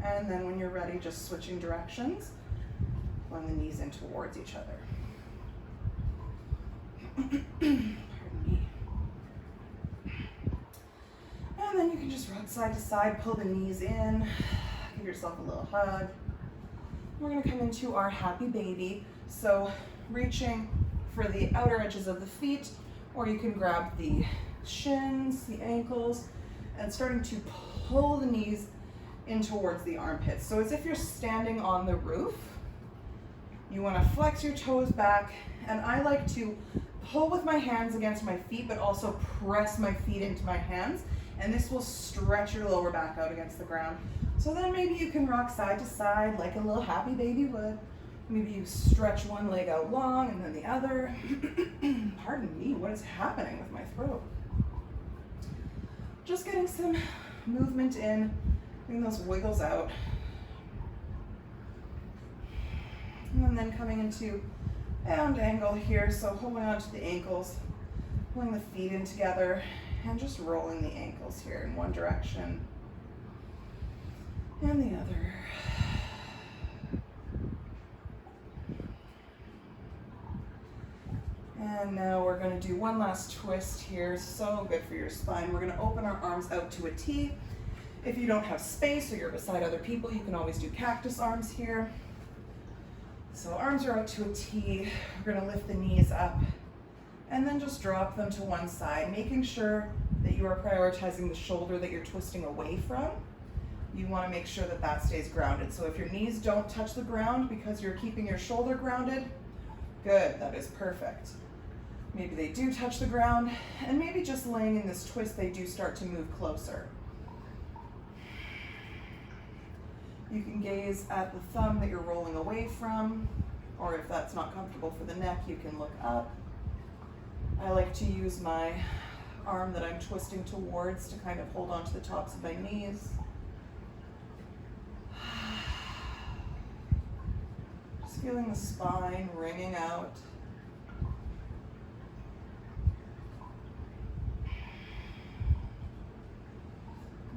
And then when you're ready, just switching directions, pulling the knees in towards each other. Pardon me. And then you can just rock side to side, pull the knees in, give yourself a little hug. We're gonna come into our happy baby. So reaching for the outer edges of the feet, or you can grab the shins, the ankles, and starting to pull the knees in towards the armpits. So as if you're standing on the roof. You wanna flex your toes back, and I like to pull with my hands against my feet, but also press my feet into my hands, and this will stretch your lower back out against the ground. So then maybe you can rock side to side like a little happy baby would. Maybe you stretch one leg out long and then the other. Pardon me, what is happening with my throat? Just getting some movement in, getting those wiggles out. And then coming into bound angle here, so holding on to the ankles, pulling the feet in together, and just rolling the ankles here in one direction and the other. And now we're going to do one last twist here, so good for your spine. We're going to open our arms out to a T. If you don't have space or you're beside other people, you can always do cactus arms here. So arms are out to a T. We're gonna lift the knees up and then just drop them to one side, making sure that you are prioritizing the shoulder that you're twisting away from. You wanna make sure that that stays grounded. So if your knees don't touch the ground because you're keeping your shoulder grounded, good, that is perfect. Maybe they do touch the ground, and maybe just laying in this twist, they do start to move closer. You can gaze at the thumb that you're rolling away from, or if that's not comfortable for the neck, you can look up. I like to use my arm that I'm twisting towards to kind of hold on to the tops of my knees. Just feeling the spine wringing out.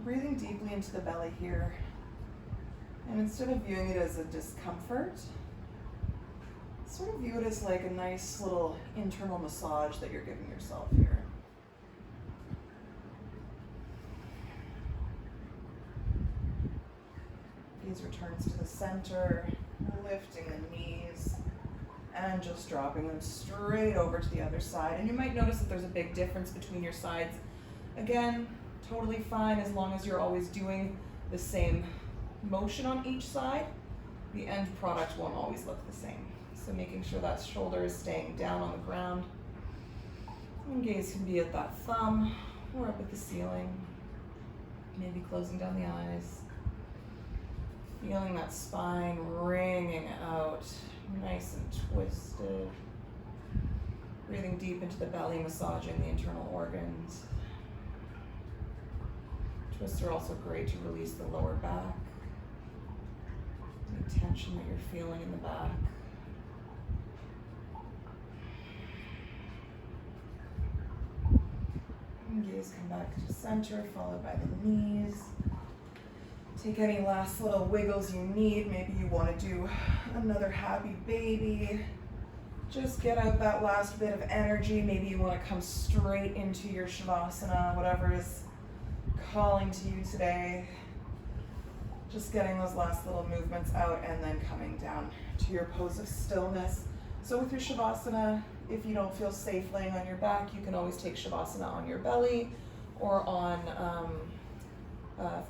Breathing deeply into the belly here. And instead of viewing it as a discomfort, sort of view it as like a nice little internal massage that you're giving yourself here. Gaze returns to the center, lifting the knees, and just dropping them straight over to the other side. And you might notice that there's a big difference between your sides. Again, totally fine as long as you're always doing the same motion on each side. The end product won't always look the same. So making sure that shoulder is staying down on the ground. And gaze can be at that thumb or up at the ceiling. Maybe closing down the eyes. Feeling that spine wringing out, nice and twisted. Breathing deep into the belly, massaging the internal organs. Twists are also great to release the lower back. Any tension that you're feeling in the back. And gaze come back to center, followed by the knees. Take any last little wiggles you need. Maybe you want to do another happy baby. Just get out that last bit of energy. Maybe you want to come straight into your Shavasana, whatever is calling to you today. Just getting those last little movements out and then coming down to your pose of stillness. So with your Shavasana, if you don't feel safe laying on your back, you can always take Shavasana on your belly or on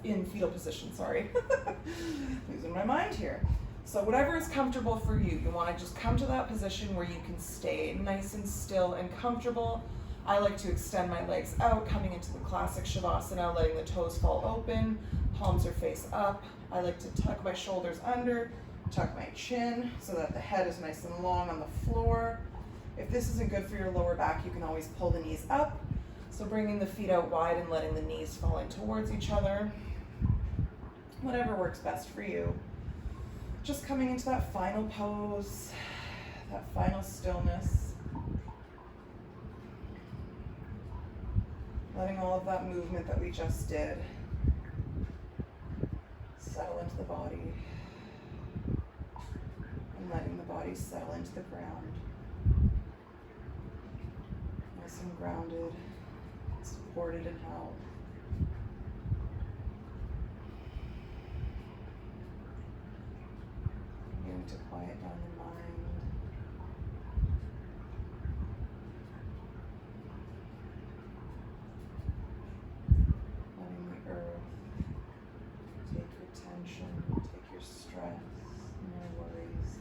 in fetal position, sorry. Losing my mind here. So whatever is comfortable for you, you want to just come to that position where you can stay nice and still and comfortable. I like to extend my legs out, coming into the classic Shavasana, letting the toes fall open, palms are face up. I like to tuck my shoulders under, tuck my chin so that the head is nice and long on the floor. If this isn't good for your lower back, you can always pull the knees up. So bringing the feet out wide and letting the knees fall in towards each other. Whatever works best for you. Just coming into that final pose, that final stillness. Letting all of that movement that we just did settle into the body. And letting the body settle into the ground. Nice and grounded, supported and held. Beginning to quiet down the mind. Letting the earth take your tension, take your stress and your worries.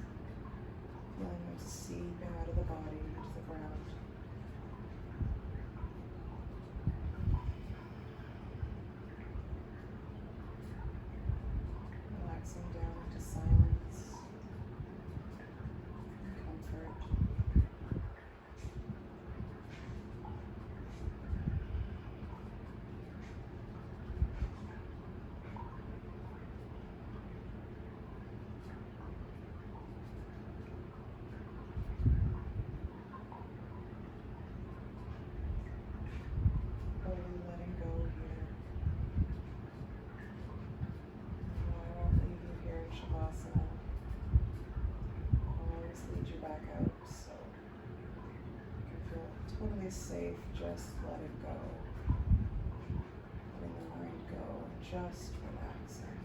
Letting them seep out of the body into the ground. Relaxing down into silence and comfort. Fully letting go here. No, I won't leave you here in Shavasana. I'll always lead you back out, so you can feel totally safe. Just let it go. Letting the mind go and just relaxing.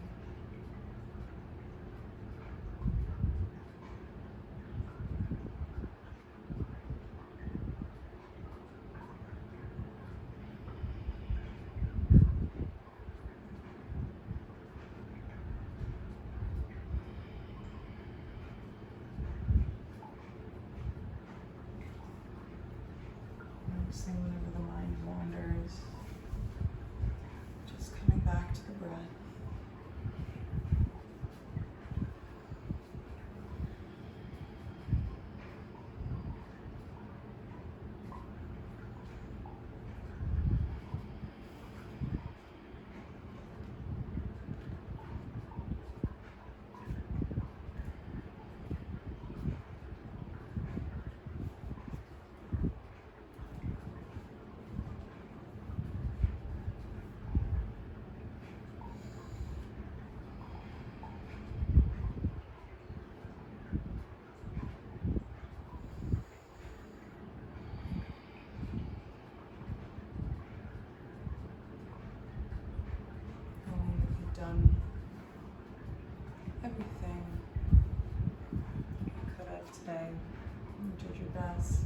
Noticing whenever the mind wanders, just coming back to the breath. Knowing that you've done everything you could have today. You did your best.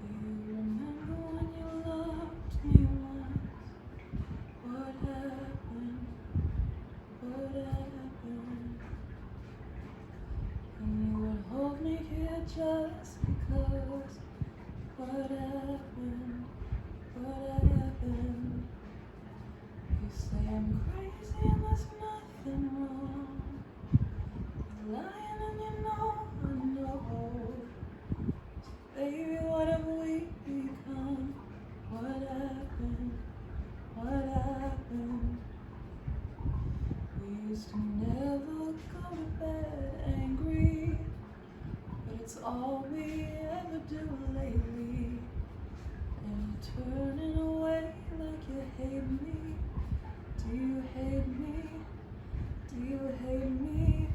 You remember when you loved me once? What happened? What happened? And you would hold me here just because. What happened? What happened? You say I'm crazy and there's nothing wrong. You're lying and you know I know. So baby, what have we become? What happened? What happened? We used to never go to bed angry, but it's all we ever do lately. And you're turning away like you hate me. Do you hate me? Do you hate me?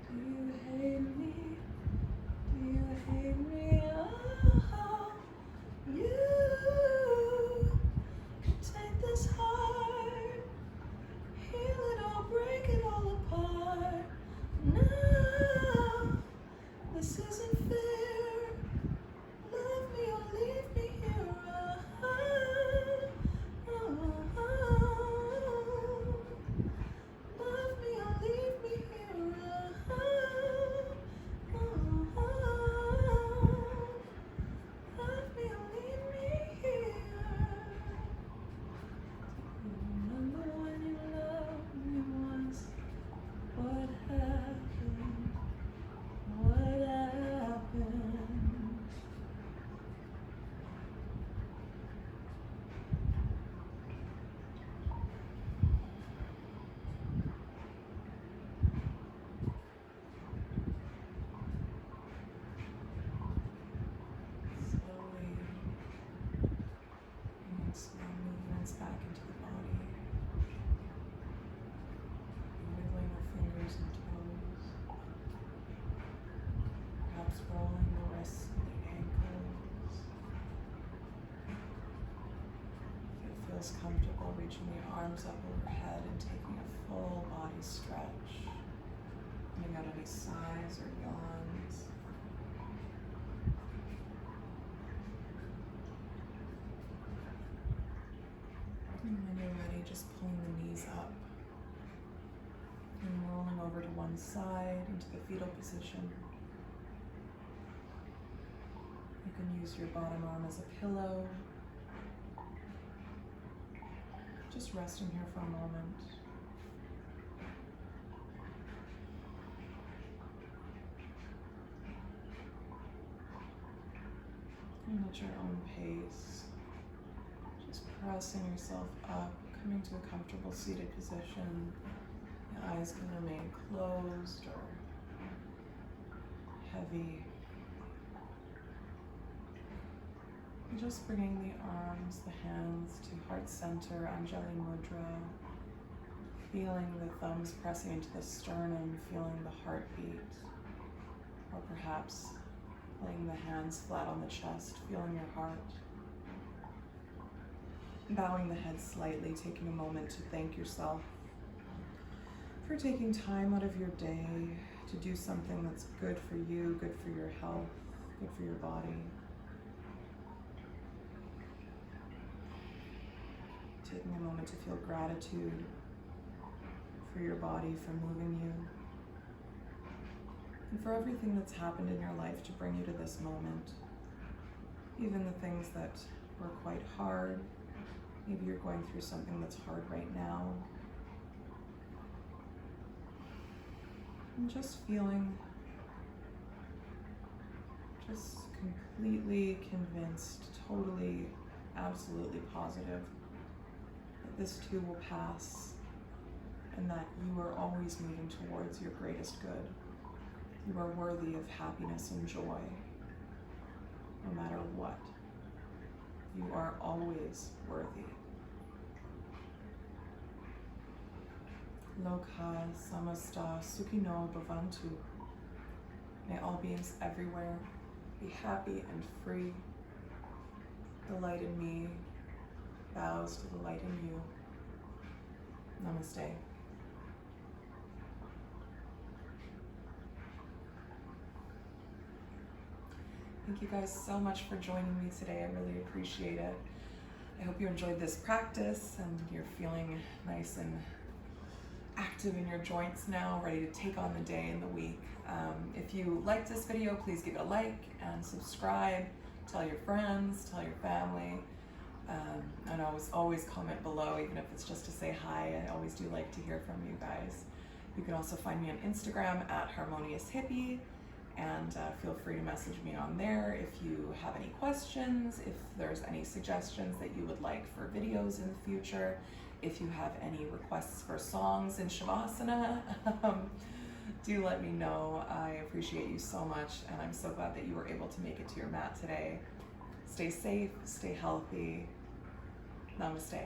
Do you hate me? Do you hate me? Oh, you could take this heart most comfortable, reaching the arms up overhead and taking a full body stretch. Letting out any sighs or yawns. And when you're ready, just pulling the knees up and rolling over to one side into the fetal position. You can use your bottom arm as a pillow. Just resting here for a moment. And at your own pace, just pressing yourself up, coming to a comfortable seated position. The eyes can remain closed or heavy. And just bringing the arms, the hands to heart center, Anjali Mudra. Feeling the thumbs pressing into the sternum, feeling the heartbeat. Or perhaps laying the hands flat on the chest, feeling your heart. Bowing the head slightly, taking a moment to thank yourself for taking time out of your day to do something that's good for you, good for your health, good for your body. Taking a moment to feel gratitude for your body, for moving you, and for everything that's happened in your life to bring you to this moment. Even the things that were quite hard. Maybe you're going through something that's hard right now. And just feeling just completely convinced, totally, absolutely positive that this too will pass and that you are always moving towards your greatest good. You are worthy of happiness and joy, no matter what. You are always worthy. Loka samasta sukhino bhavantu. May all beings everywhere be happy and free. The light in me bows to the light in you. Namaste. Thank you guys so much for joining me today. I really appreciate it. I hope you enjoyed this practice and you're feeling nice and active in your joints now, ready to take on the day and the week. If you liked this video, please give it a like and subscribe. Tell your friends, tell your family. And always comment below, even if it's just to say hi. I always do like to hear from you guys. You can also find me on Instagram at Harmonious Hippy. And feel free to message me on there if you have any questions, if there's any suggestions that you would like for videos in the future, if you have any requests for songs in Shavasana, do let me know. I appreciate you so much, and I'm so glad that you were able to make it to your mat today. Stay safe, stay healthy. Namaste.